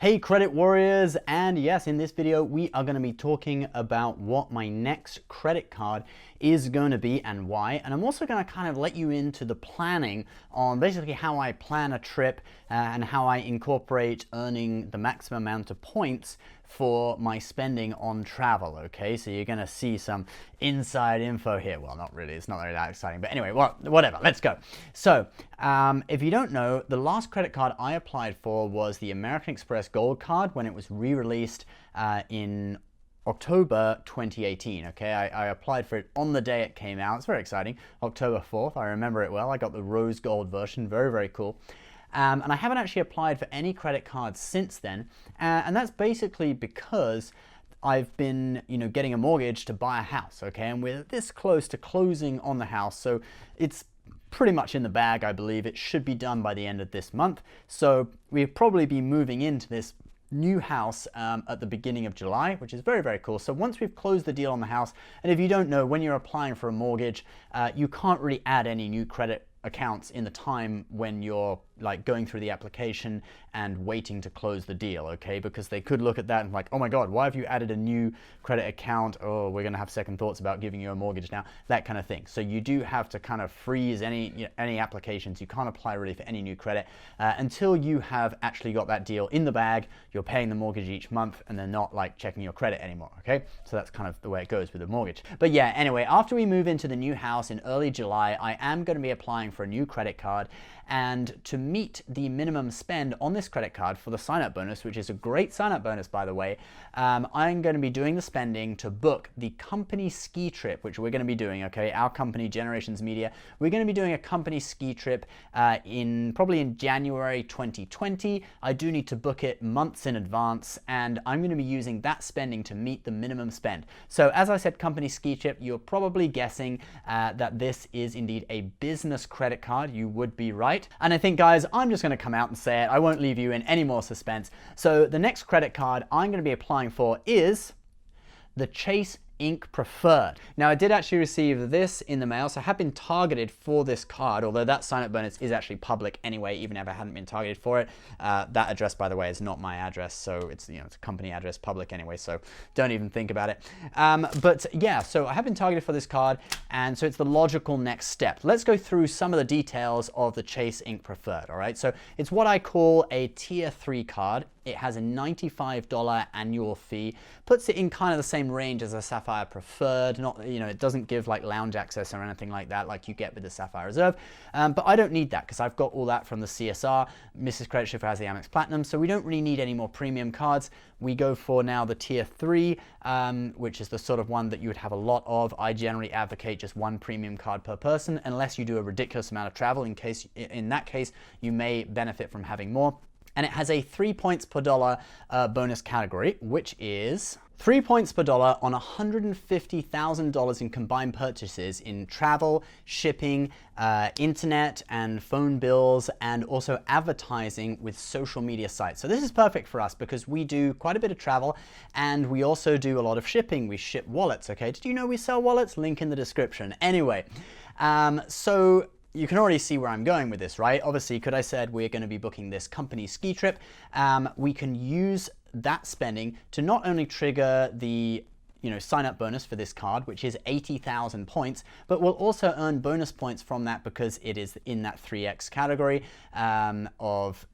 Hey credit warriors, and yes, in this video we are going to be talking about what my next credit card is going to be and why, and I'm also going to kind of let you into the planning on basically how I plan a trip and how I incorporate earning the maximum amount of points for my spending on travel. Okay, so you're going to see some inside info here. Well, not really, it's not really that exciting, but anyway, well, whatever, let's go. So if you don't know, the last credit card I applied for was the American Express Gold card when it was re-released in October 2018. Okay, I applied for it on the day it came out. It's very exciting. October 4th, I remember it well. I got the rose gold version, very, very cool. And I haven't actually applied for any credit cards since then, and that's basically because I've been, getting a mortgage to buy a house, okay? And we're this close to closing on the house, so it's pretty much in the bag, I believe. It should be done by the end of this month. So we'll probably be moving into this new house at the beginning of July, which is very, very cool. So once we've closed the deal on the house, and if you don't know, when you're applying for a mortgage, you can't really add any new credit accounts in the time when you're like going through the application and waiting to close the deal, okay? Because they could look at that and like, oh my God, why have you added a new credit account? Oh, we're gonna have second thoughts about giving you a mortgage now, that kind of thing. So you do have to kind of freeze any applications. You can't apply really for any new credit until you have actually got that deal in the bag, you're paying the mortgage each month, and they're not like checking your credit anymore, okay? So that's kind of the way it goes with a mortgage. But yeah, anyway, after we move into the new house in early July, I am gonna be applying for a new credit card, and to meet the minimum spend on this credit card for the sign-up bonus, which is a great sign-up bonus, by the way, I'm going to be doing the spending to book the company ski trip, which we're going to be doing, okay? Our company, Generations Media, we're going to be doing a company ski trip probably in January 2020. I do need to book it months in advance, and I'm going to be using that spending to meet the minimum spend. So as I said, company ski trip, you're probably guessing that this is indeed a business credit card. You would be right. And I think, guys, I'm just going to come out and say it. I won't leave you in any more suspense. So the next credit card I'm going to be applying for is the Chase Inc. Preferred. Now, I did actually receive this in the mail, so I have been targeted for this card, although that sign-up bonus is actually public anyway, even if I hadn't been targeted for it. That address, by the way, is not my address, so it's it's a company address, public anyway, so don't even think about it. But yeah, so I have been targeted for this card, and so it's the logical next step. Let's go through some of the details of the Chase Inc. Preferred, all right? So it's what I call a Tier 3 card. It has a $95 annual fee, puts it in kind of the same range as a Sapphire Preferred. Not, it doesn't give like lounge access or anything like that like you get with the Sapphire Reserve. But I don't need that because I've got all that from the CSR. Mrs. Credit Shifter has the Amex Platinum, so we don't really need any more premium cards. We go for now the Tier 3, which is the sort of one that you would have a lot of. I generally advocate just one premium card per person, unless you do a ridiculous amount of travel. In that case, you may benefit from having more. And it has a 3 points per dollar bonus category, which is 3 points per dollar on $150,000 in combined purchases in travel, shipping, internet and phone bills, and also advertising with social media sites. So this is perfect for us because we do quite a bit of travel and we also do a lot of shipping. We ship wallets, okay? Did you know we sell wallets? Link in the description. Anyway, so you can already see where I'm going with this, right? Obviously, could I said we're going to be booking this company ski trip. We can use that spending to not only trigger the sign-up bonus for this card, which is 80,000 points, but we'll also earn bonus points from that because it is in that 3x category of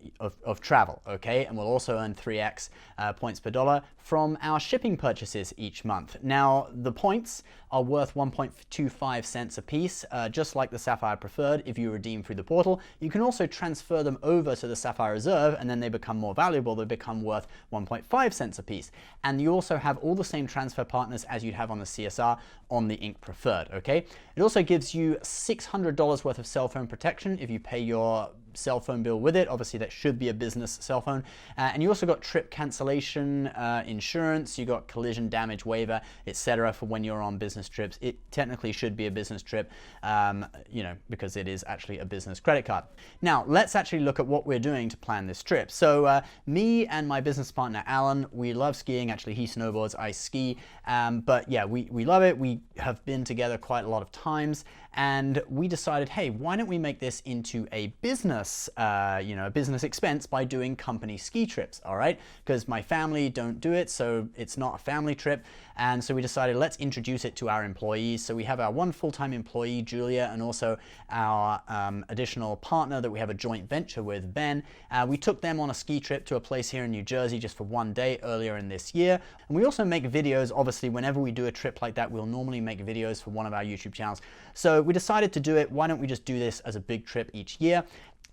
travel, okay? And we'll also earn 3x points per dollar from our shipping purchases each month. Now, the points are worth 1.25 cents a piece, just like the Sapphire Preferred if you redeem through the portal. You can also transfer them over to the Sapphire Reserve, and then they become more valuable. They become worth 1.5 cents a piece. And you also have all the same transfer partners as you'd have on the CSR on the Inc. Preferred, okay? It also gives you $600 worth of cell phone protection if you pay your cell phone bill with it. Obviously, that should be a business cell phone. And you also got trip cancellation insurance, you got collision damage waiver, etc. for when you're on business trips. It technically should be a business trip, because it is actually a business credit card. Now, let's actually look at what we're doing to plan this trip. So me and my business partner, Alan, we love skiing. Actually, he snowboards, I ski. But yeah, we love it. We have been together quite a lot of times. and we decided, hey, why don't we make this into a business, a business expense by doing company ski trips, all right? Because my family don't do it, so it's not a family trip. And so we decided, let's introduce it to our employees. So we have our one full-time employee, Julia, and also our additional partner that we have a joint venture with, Ben. We took them on a ski trip to a place here in New Jersey just for one day earlier in this year. And we also make videos. Obviously, whenever we do a trip like that, we'll normally make videos for one of our YouTube channels. So we decided to do it. Why don't we just do this as a big trip each year?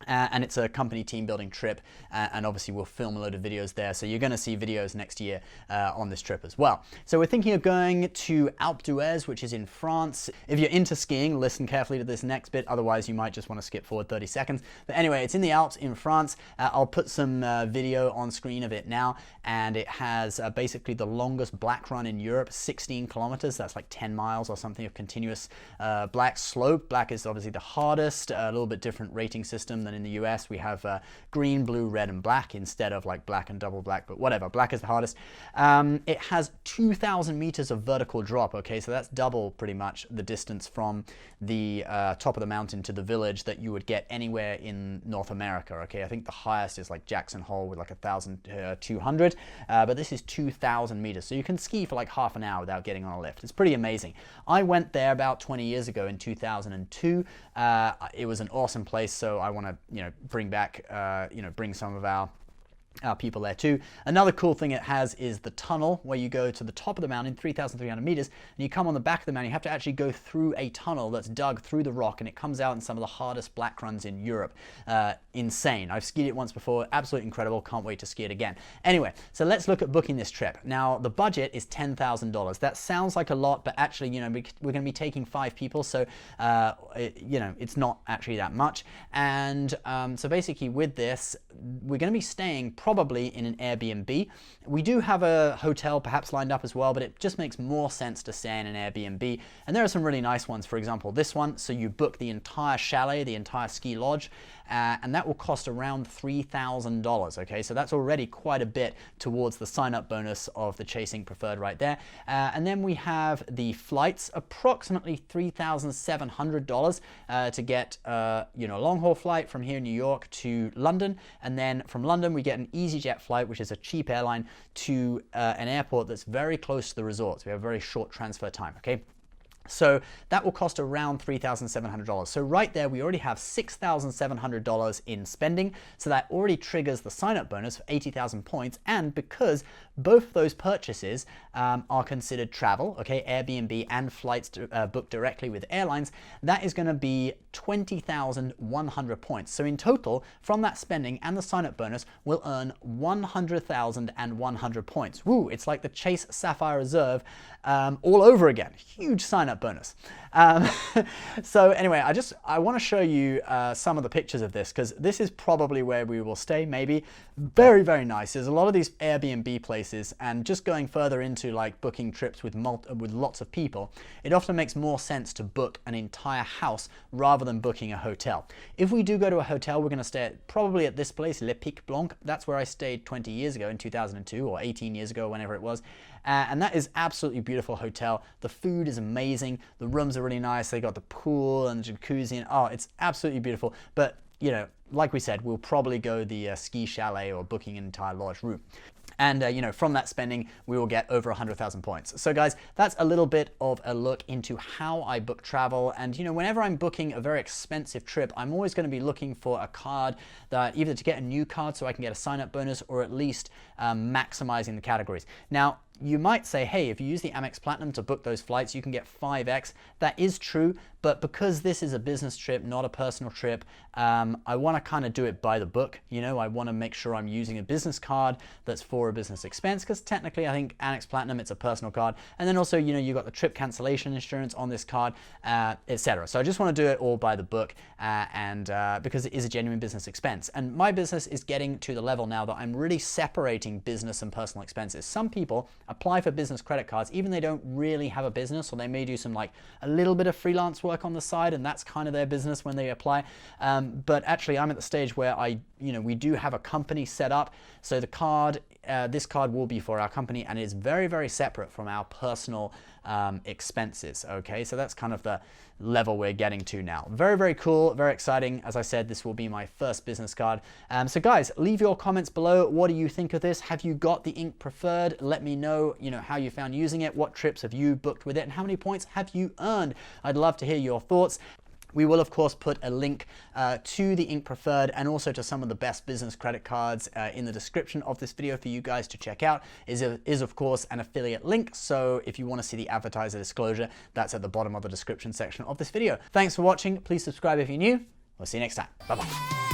And it's a company team building trip, and obviously we'll film a load of videos there, so you're going to see videos next year on this trip as well. So we're thinking of going to Alpe d'Huez, which is in France. If you're into skiing, listen carefully to this next bit, otherwise you might just want to skip forward 30 seconds. But anyway, it's in the Alps in France. I'll put some video on screen of it now, and it has basically the longest black run in Europe, 16 kilometers. That's like 10 miles or something of continuous black slope. Black is obviously the hardest, a little bit different rating system than in the US. We have green, blue, red, and black instead of like black and double black, but whatever, black is the hardest. It has 2,000 meters of vertical drop, okay, so that's double pretty much the distance from the top of the mountain to the village that you would get anywhere in North America, okay. I think the highest is like Jackson Hole with like 1,200, but this is 2,000 meters, so you can ski for like half an hour without getting on a lift. It's pretty amazing. I went there about 20 years ago in 2002. It was an awesome place, so I want to bring back, bring some of our people there too. Another cool thing it has is the tunnel where you go to the top of the mountain, 3,300 meters, and you come on the back of the mountain. You have to actually go through a tunnel that's dug through the rock, and it comes out in some of the hardest black runs in Europe. Insane. I've skied it once before. Absolutely incredible. Can't wait to ski it again. Anyway, so let's look at booking this trip. Now, the budget is $10,000. That sounds like a lot, but actually, we're going to be taking 5 people, so it's not actually that much. And so basically, with this, we're going to be staying probably in an Airbnb. We do have a hotel perhaps lined up as well, but it just makes more sense to stay in an Airbnb. And there are some really nice ones. For example, this one. So you book the entire chalet, the entire ski lodge, and that will cost around $3,000. Okay, so that's already quite a bit towards the sign-up bonus of the Chasing Preferred right there. And then we have the flights, approximately $3,700 to get a long-haul flight from here in New York to London, and then from London we get an EasyJet flight, which is a cheap airline, to an airport that's very close to the resort. So we have a very short transfer time. Okay. So that will cost around $3,700. So right there, we already have $6,700 in spending. So that already triggers the sign-up bonus for 80,000 points. And because both of those purchases are considered travel, okay, Airbnb and flights booked directly with airlines, that is going to be 20,100 points. So in total, from that spending and the sign-up bonus, we'll earn 100,100 points. Woo, it's like the Chase Sapphire Reserve all over again. Huge sign-up bonus. So anyway, I want to show you some of the pictures of this, because this is probably where we will stay, maybe. Very, very nice. There's a lot of these Airbnb places, and just going further into like booking trips with lots of people, it often makes more sense to book an entire house rather than booking a hotel. If we do go to a hotel, we're going to stay probably at this place, Le Pic Blanc. That's where I stayed 20 years ago in 2002, or 18 years ago, whenever it was. And that is absolutely beautiful hotel. The food is amazing. The rooms are really nice. They got the pool and jacuzzi, and oh, it's absolutely beautiful. But like we said, we'll probably go the ski chalet or booking an entire lodge route. And from that spending, we will get over 100,000 points. So guys, that's a little bit of a look into how I book travel. And whenever I'm booking a very expensive trip, I'm always going to be looking for a card that either to get a new card so I can get a sign-up bonus, or at least maximizing the categories. Now, you might say, hey, if you use the Amex Platinum to book those flights, you can get 5x. That is true, but because this is a business trip, not a personal trip, I want to kind of do it by the book. I want to make sure I'm using a business card that's for a business expense, because technically I think Amex Platinum, it's a personal card. And then also, you got the trip cancellation insurance on this card, etc. So I just want to do it all by the book, and because it is a genuine business expense. And my business is getting to the level now that I'm really separating business and personal expenses. Some people apply for business credit cards, even they don't really have a business, or they may do some like a little bit of freelance work on the side, and that's kind of their business when they apply. But actually, I'm at the stage where we do have a company set up, so the card this card will be for our company, and it is very, very separate from our personal expenses. Okay, so that's kind of the level we're getting to now. Very, very cool, very exciting. As I said, this will be my first business card. So guys, leave your comments below. What do you think of this? Have you got the Ink Preferred? Let me know, how you found using it. What trips have you booked with it, and how many points have you earned? I'd love to hear your thoughts. We will, of course, put a link to the Ink Preferred and also to some of the best business credit cards in the description of this video for you guys to check out. Is of course, an affiliate link. So if you want to see the advertiser disclosure, that's at the bottom of the description section of this video. Thanks for watching. Please subscribe if you're new. We'll see you next time. Bye-bye.